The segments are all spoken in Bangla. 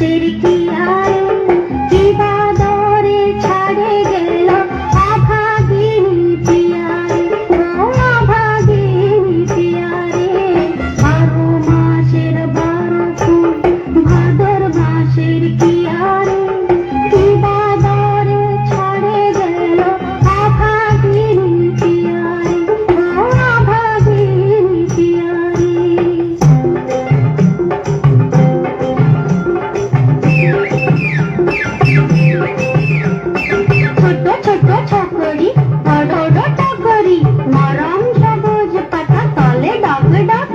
মাসের কি আরে কি বাদরে ছাড়ে গেল অভাগিনী পিয়ারে ও অভাগিনী পিয়ারে 12 মাসের 12 ফুল ভাদর মাসের কি আরে কি বাদরে ছাড়ে গেল অভাগিনী পিয়ারে ও অভাগিনী পিয়ারে। ছোট ছোট ছকরি বড় বড় টগরি নরম সবুজ পাতা তলে ডগ ডগ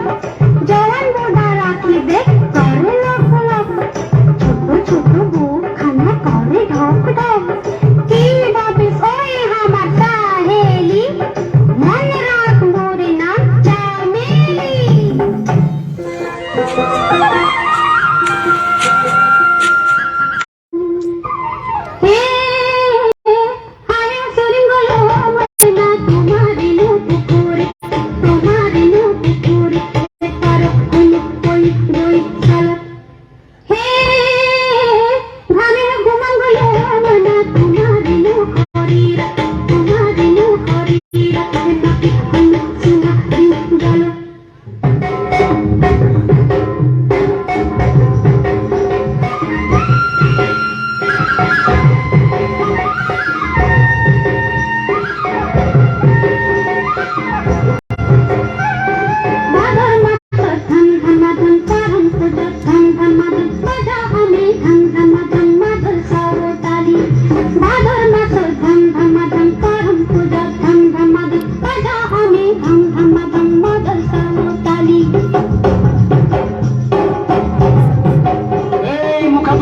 জওয়ান বোনা রাখি দেখ করে লক লক ছোট ছোট বুক খানা করে